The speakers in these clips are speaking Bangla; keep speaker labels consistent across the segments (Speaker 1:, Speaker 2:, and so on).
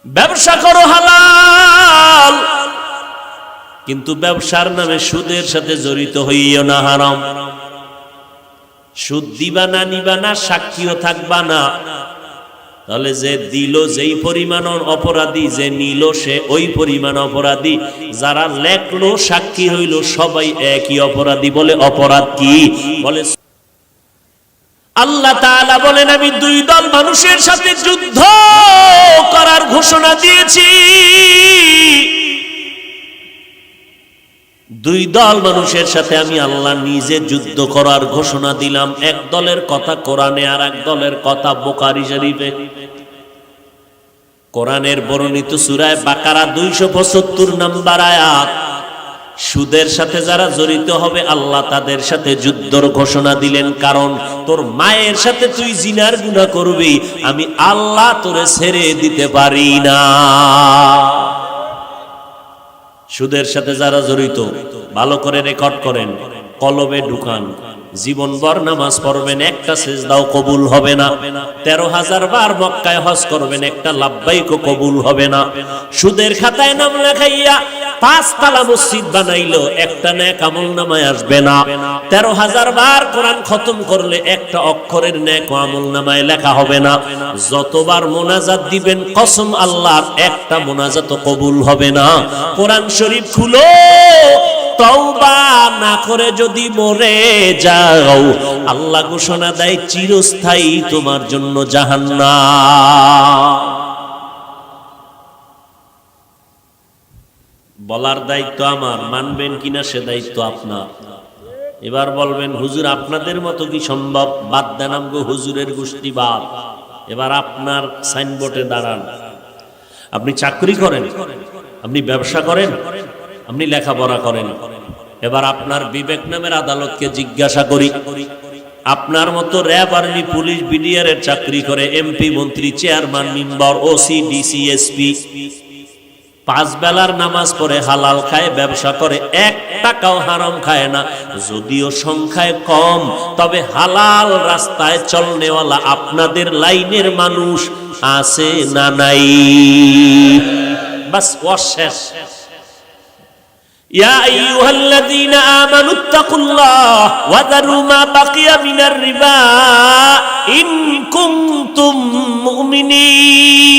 Speaker 1: ব্যবসা করো হালাল, কিন্তু ব্যবসার নামে সুদের সাথে জড়িত হইও না, হারাম। সুদ দিবা না, নিবা না, সাক্ষীও থাকবা না, তাহলে যে দিল যেই পরিমাণ অপরাধী, যে নিল সে ওই পরিমাণ অপরাধী, যারা লেখলো সাক্ষী হইল সবাই একই অপরাধী। বলে অপরাধ কি? বলে আল্লাহ তাআলা বলেন, আমি দুই দল মানুষের সাথে যুদ্ধ করার ঘোষণা দিয়েছি। দুই দল মানুষের সাথে আমি আল্লাহ নিজে যুদ্ধ করার ঘোষণা দিলাম। এক দলের কথা কোরআনে, আর এক দলের কথা বুখারী শরীফে। কোরআনের বর্ণিত সূরা বাকারা 275 নম্বর আয়াত। সুদের সাথে যারা জড়িত হবে আল্লাহ তাদের সাথে যুদ্ধর ঘোষণা দিলেন। কারণ তোর মায়ের সাথে তুই জিনার গুনাহ করবি, আমি আল্লাহ তোরে ছেড়ে দিতে পারি না। সুদের সাথে যারা জড়িত ভালো করে রেকর্ড করেন, কলবে ঢুকান। জীবনভর নামাজ পড়বেন, একটা সিজদাও কবুল হবে না। 13,000 বার মক্কায় হজ করবেন, একটা লাব্বাইকও কবুল হবে না। সুদের খাতায় নাম লেখাইয়া 5 তালা মসজিদ বানাইলো, একটা নেক আমল নামায় আসবে না। 13,000 বার কোরআন খতম করলে একটা অক্ষরের নেক আমল নামায় লেখা হবে না। যতবার মোনাজাত দিবেন কসম আল্লাহর, একটা মোনাজাতও কবুল হবে না। কোরআন শরীফ খুলো, তওবা না করে যদি মরে যাও আল্লাহ ঘোষণা দেয় চিরস্থায়ী তোমার জন্য জাহান্নাম। বলার দায়িত্ব আমার, মানবেন কিনা সে দায়িত্ব আপনার। এবার বলবেন হুজুর আপনাদের মতো কি সম্ভব? বাদ দেন আমগো হুজুরের গোষ্ঠী বাদ। এবার আপনার সাইনবোর্ডে দাঁড়ান। আপনি চাকরি করেন, আপনি ব্যবসা করেন, আপনি লেখাপড়া করেন। এবার আপনার বিবেক নামের আদালতকে জিজ্ঞাসা করি, আপনার মতো র্যাব, আর্মি, পুলিশ, বিডিআর এর চাকরি করে, এমপি, মন্ত্রী, chairman, member, OC, DC, SP, 5 বেলার নামাজ পড়ে, হালাল খায়, ব্যবসা করে, 1 টাকাও হারাম খায় না। যদিও সংখ্যায় কম, তবে হালাল রাস্তায় চলনেওয়ালা আপনাদের লাইনের মানুষ আছে না নাই? বাস শেষ। ইয়া আইয়ুহাল্লাযীনা আমানুত্তাকুল্লাহ ওয়া যারু মা বাকিয়া মিনার রিবা ইন কুনতুম মুমিনিন।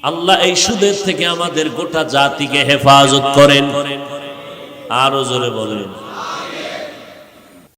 Speaker 1: আল্লাহ এই সুদের থেকে আমাদের গোটা জাতিকে হেফাজত করেন। আরো জোরে বলেন।